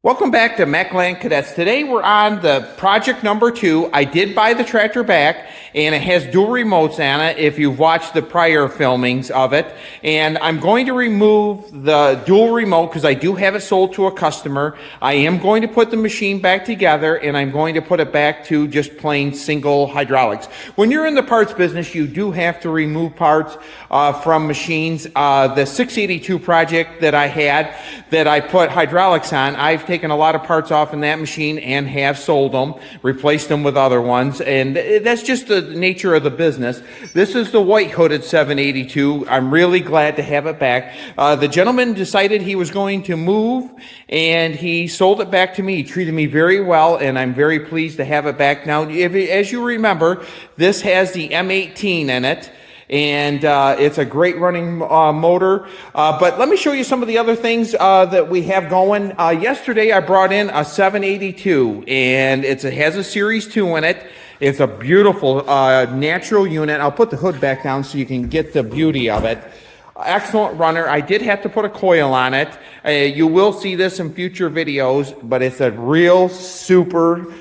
Welcome back to Macland Cadets. Today we're on the project number 2. I did buy the tractor back, and it has dual remotes on it if you've watched the prior filmings of it. And I'm going to remove the dual remote because I do have it sold to a customer. I am going to put the machine back together, and I'm going to put it back to just plain single hydraulics. When you're in the parts business, you do have to remove parts from machines. The 682 project that I had that I put hydraulics on, I've taken a lot of parts off in that machine and have sold them, replaced them with other ones, and that's just the nature of the business. This is the white hooded 782. I'm really glad to have it back. The gentleman decided he was going to move, and he sold it back to me. He treated me very well, and I'm very pleased to have it back. Now, as you remember, this has the M18 in it, and it's a great running motor. But let me show you some of the other things that we have going. Yesterday I brought in a 782, and it has a Series 2 in it. It's a beautiful natural unit. I'll put the hood back down so you can get the beauty of it. Excellent runner. I did have to put a coil on it. You will see this in future videos, but it's a real super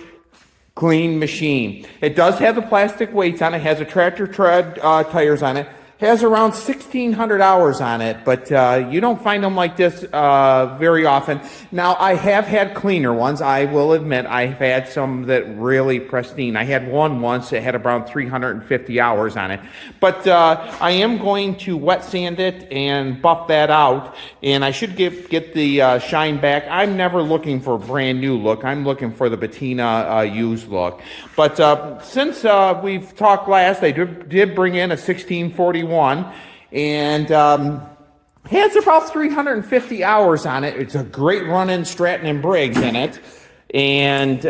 clean machine. It does have the plastic weights on it, has a tractor tread tires on it, has around 1,600 hours on it, but you don't find them like this very often. Now, I have had cleaner ones. I will admit I've had some that really pristine. I had one once that had around 350 hours on it. But I am going to wet sand it and buff that out, and I should get the shine back. I'm never looking for a brand new look. I'm looking for the patina used look. But since we've talked last, I did bring in a 1641, and has about 350 hours on it. It's a great run-in Stratton and Briggs in it, and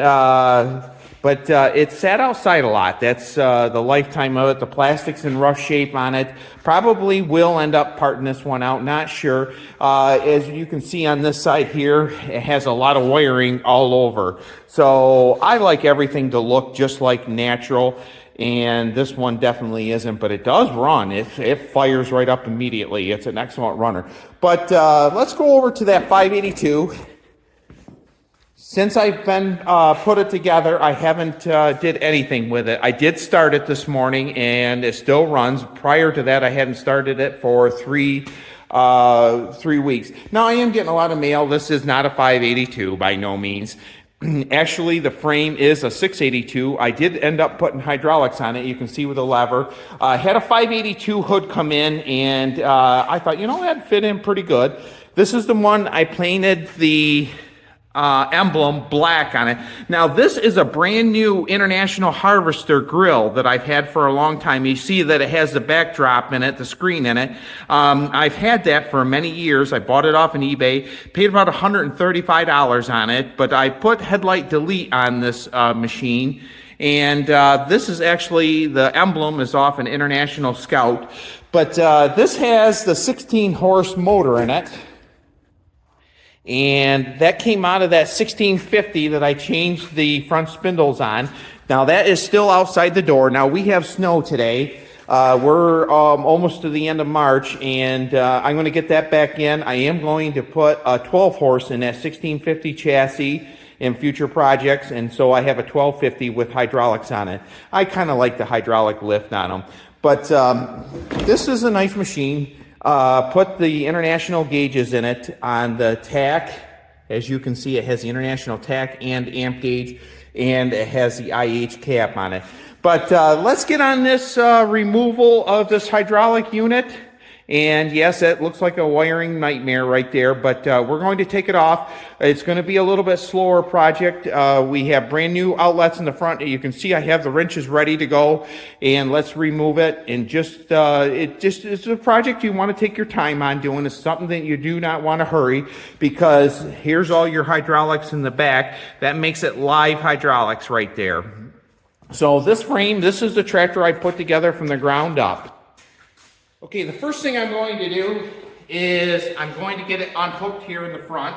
but it sat outside a lot. That's the lifetime of it. The plastic's in rough shape on it. Probably will end up parting this one out, not sure. As you can see on this side here, it has a lot of wiring all over. So I like everything to look just like natural, and this one definitely isn't, but it does run. It fires right up immediately. It's an excellent runner. But let's go over to that 582. Since I've been put it together, I haven't did anything with it. I did start it this morning, and it still runs. Prior to that, I hadn't started it for 3 weeks. Now, I am getting a lot of mail. This is not a 582 by no means. Actually, the frame is a 682. I did end up putting hydraulics on it. You can see with the lever. I had a 582 hood come in, and I thought, that'd fit in pretty good. This is the one I painted the emblem black on it. Now, this is a brand new International Harvester grill that I've had for a long time. You see that it has the backdrop in it, the screen in it. I've had that for many years. I bought it off on eBay, paid about $135 on it, but I put headlight delete on this machine. And this is actually, the emblem is off an International Scout, but this has the 16 horse motor in it. And that came out of that 1650 that I changed the front spindles on. Now, that is still outside the door. Now, we have snow today. We're almost to the end of March, and I'm going to get that back in. I am going to put a 12 horse in that 1650 chassis in future projects, and so I have a 1250 with hydraulics on it. I kind of like the hydraulic lift on them. But this is a nice machine. Put the international gauges in it on the tack. As you can see, it has the international tack and amp gauge, and it has the IH cap on it. But let's get on this removal of this hydraulic unit. And yes, it looks like a wiring nightmare right there, but we're going to take it off. It's going to be a little bit slower project. We have brand new outlets in the front. You can see I have the wrenches ready to go, and let's remove it. And it's a project you want to take your time on doing. It's something that you do not want to hurry, because here's all your hydraulics in the back. That makes it live hydraulics right there. So this frame, this is the tractor I put together from the ground up. Okay, the first thing I'm going to do is I'm going to get it unhooked here in the front.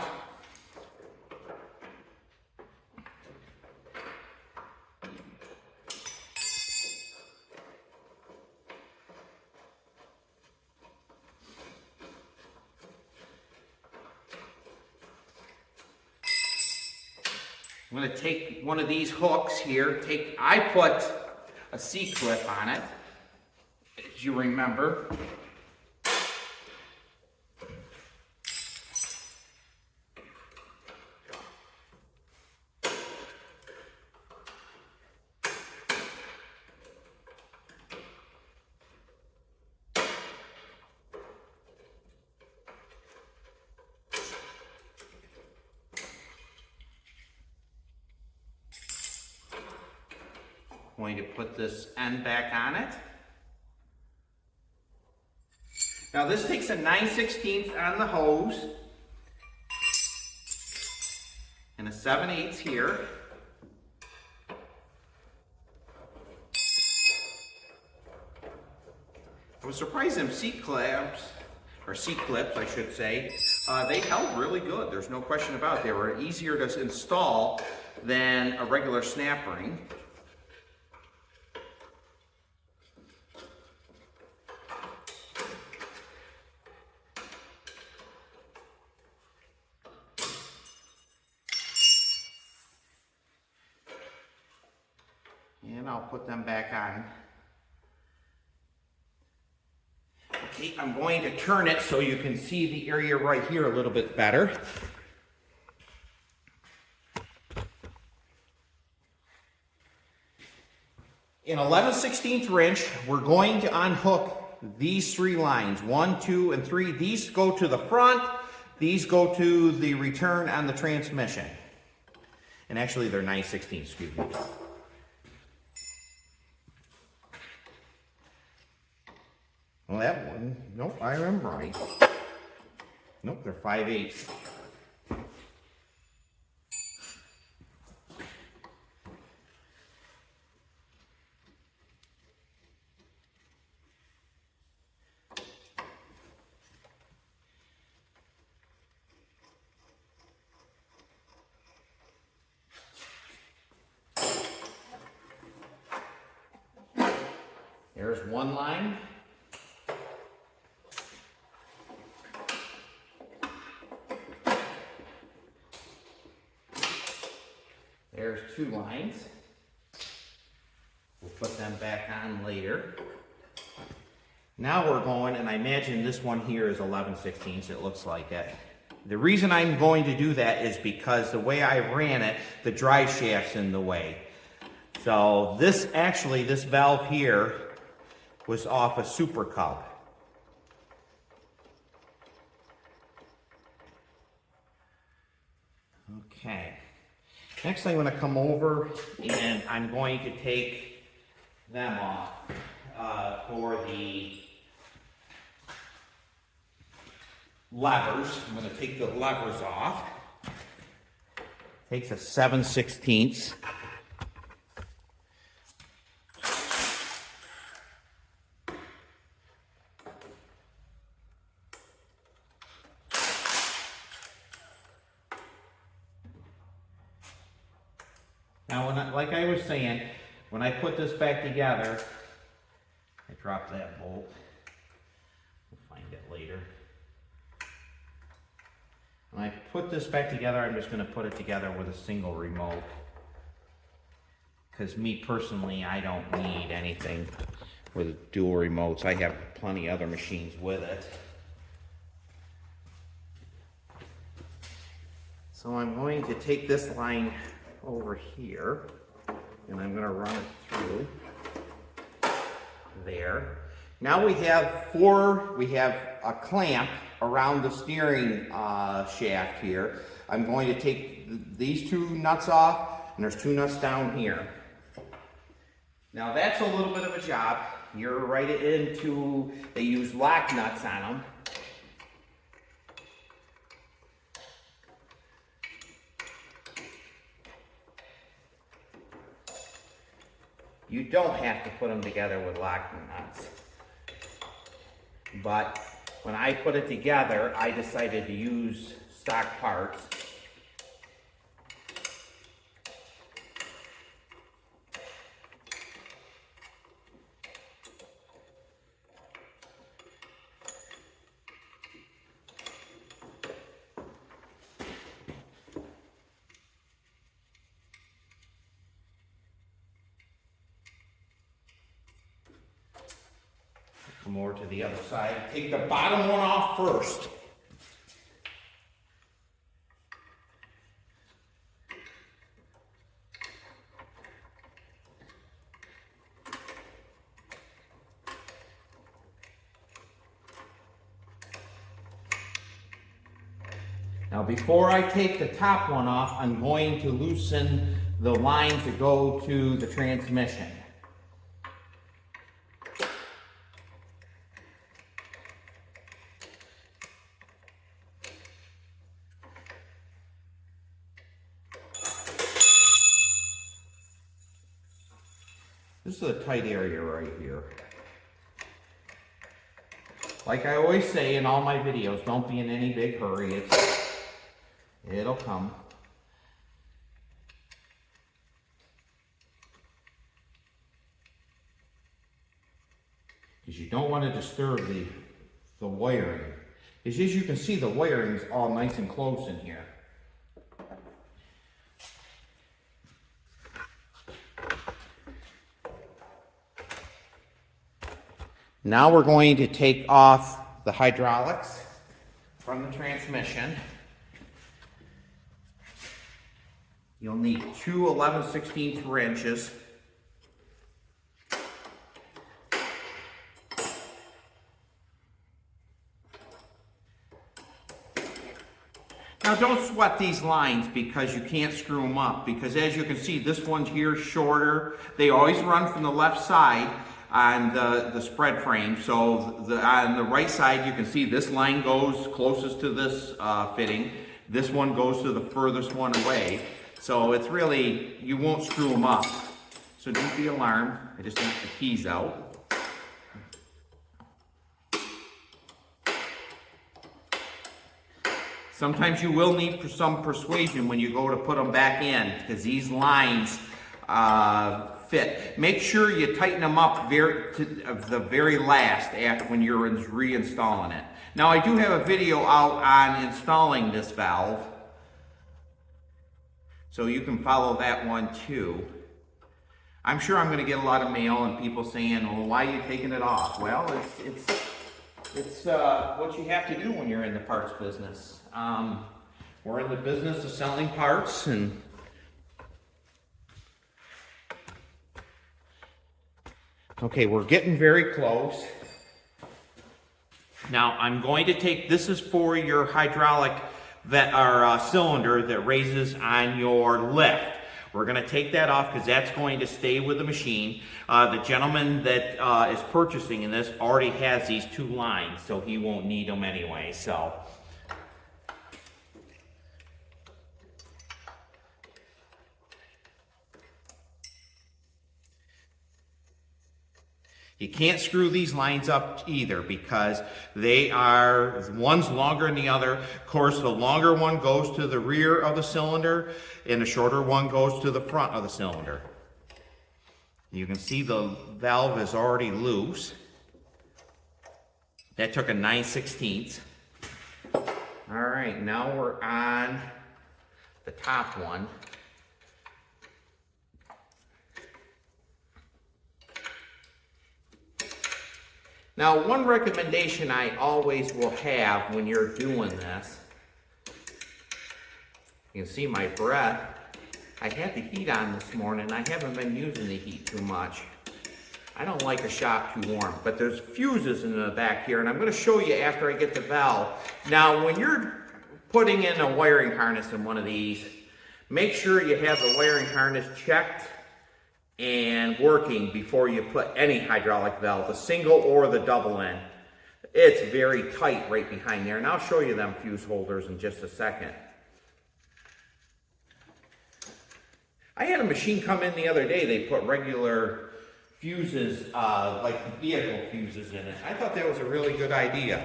I'm going to take one of these hooks here. I put a C-clip on it, as you remember. Going to put this end back on it. Now this takes a 9/16 on the hose and a 7/8 here. I was surprised them C-clamps, or C-clips I should say, they held really good. There's no question about it. They were easier to install than a regular snap ring. And I'll put them back on. Okay, I'm going to turn it so you can see the area right here a little bit better. In 11/16 wrench, we're going to unhook these 3 lines, 1, 2, and 3. These go to the front, these go to the return on the transmission. And actually they're 9/16, excuse me. Well, that one, nope, I am right. Nope, they're 5/8. There's one line. There's 2 lines. We'll put them back on later. Now we're going, and I imagine this one here is 11/16, it looks like it. The reason I'm going to do that is because the way I ran it, the drive shaft's in the way. So this valve here was off a Super Cub. Okay. Next I'm going to come over and I'm going to take them off for the levers. I'm going to take the levers off. Takes a 7/16. Now, like I was saying, when I put this back together, I dropped that bolt. We'll find it later. When I put this back together, I'm just going to put it together with a single remote. Because me personally, I don't need anything with dual remotes. I have plenty other machines with it. So I'm going to take this line over here and I'm going to run it through there. Now we have a clamp around the steering shaft here. I'm going to take these 2 nuts off, and there's 2 nuts down here. Now that's a little bit of a job. You're right into, they use lock nuts on them. You don't have to put them together with lock nuts. But when I put it together, I decided to use stock parts. Come over to the other side. Take the bottom one off first. Now before I take the top one off, I'm going to loosen the lines that go to the transmission. This is a tight area right here. Like I always say in all my videos, don't be in any big hurry. It'll come. Because you don't want to disturb the wiring. As you can see, the wiring is all nice and close in here. Now we're going to take off the hydraulics from the transmission. You'll need two 11/16 wrenches. Now don't sweat these lines because you can't screw them up, because as you can see, this one's here shorter. They always run from the left side on the spread frame. So on the right side, you can see this line goes closest to this fitting. This one goes to the furthest one away. So it's really, you won't screw them up. So don't be alarmed. I just take the keys out. Sometimes you will need some persuasion when you go to put them back in, because these lines fit. Make sure you tighten them up the very last after when you're reinstalling it. Now I do have a video out on installing this valve, so you can follow that one too. I'm sure I'm going to get a lot of mail and people saying, well, why are you taking it off? Well, it's what you have to do when you're in the parts business. We're in the business of selling parts, and okay, we're getting very close. Now I'm going to take, this is for your hydraulic cylinder that raises on your lift. We're going to take that off because that's going to stay with the machine. The gentleman that is purchasing in this already has these two lines, so he won't need them anyway. So you can't screw these lines up either because they are, one's longer than the other. Of course, the longer one goes to the rear of the cylinder and the shorter one goes to the front of the cylinder. You can see the valve is already loose. That took a 9/16. All right, now we're on the top one. Now, one recommendation I always will have when you're doing this, you can see my breath. I had the heat on this morning. I haven't been using the heat too much. I don't like a shop too warm, but there's fuses in the back here, and I'm going to show you after I get the valve. Now, when you're putting in a wiring harness in one of these, make sure you have the wiring harness checked and working before you put any hydraulic valve, the single or the double end. It's very tight right behind there, and I'll show you them fuse holders in just a second. I had a machine come in the other day, they put regular fuses, like vehicle fuses in it. I thought that was a really good idea.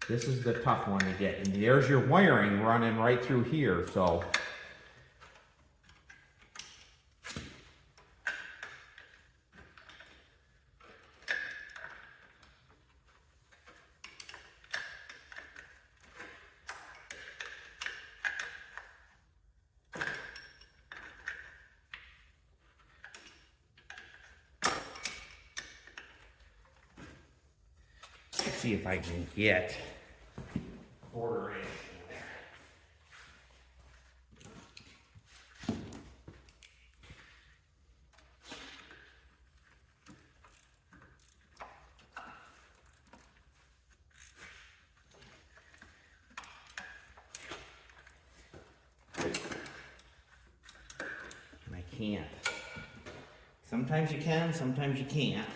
This is the tough one to get, and there's your wiring running right through here, so. see if I can get quarter inch in there. And I can't. Sometimes you can, sometimes you can't.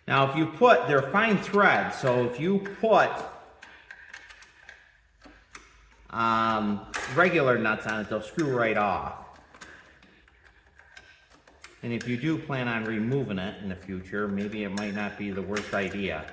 Now, if you put, they're fine threads, so if you put regular nuts on it, they'll screw right off. And if you do plan on removing it in the future, maybe it might not be the worst idea.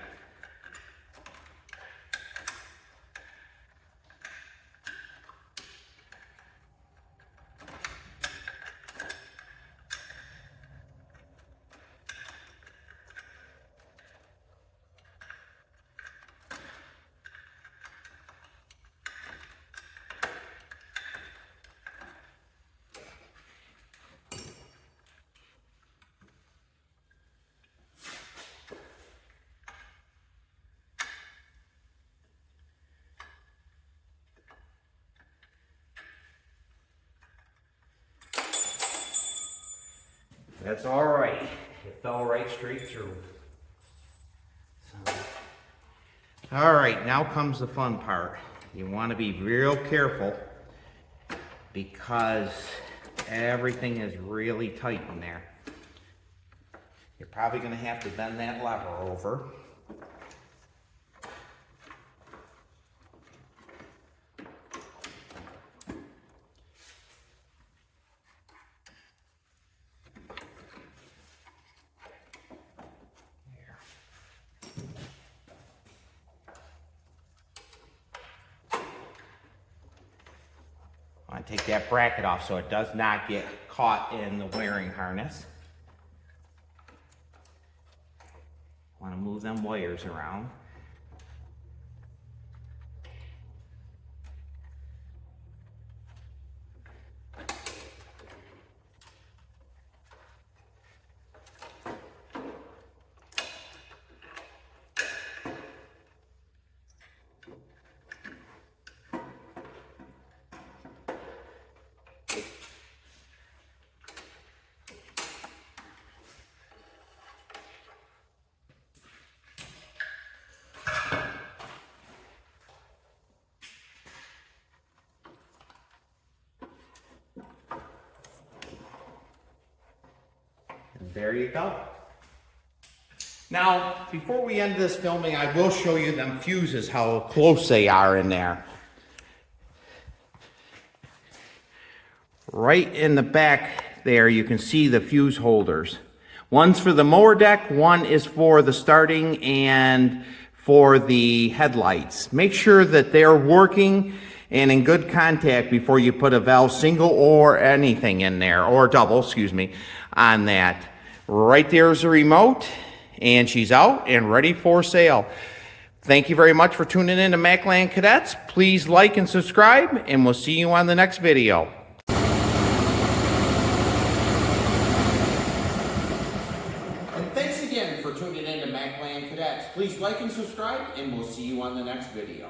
That's all right. It fell right straight through. So. All right, now comes the fun part. You want to be real careful because everything is really tight in there. You're probably going to have to bend that lever over. I take that bracket off so it does not get caught in the wiring harness. Want to move them wires around. There you go. Now, before we end this filming, I will show you them fuses, how close they are in there. Right in the back there, you can see the fuse holders. One's for the mower deck, one is for the starting and for the headlights. Make sure that they're working and in good contact before you put a valve single or anything in there, or double, excuse me, on that. Right there's the remote, and she's out and ready for sale. Thank you very much for tuning in to Macland Cadets. Please like and subscribe, and we'll see you on the next video. And thanks again for tuning in to Macland Cadets. Please like and subscribe, and we'll see you on the next video.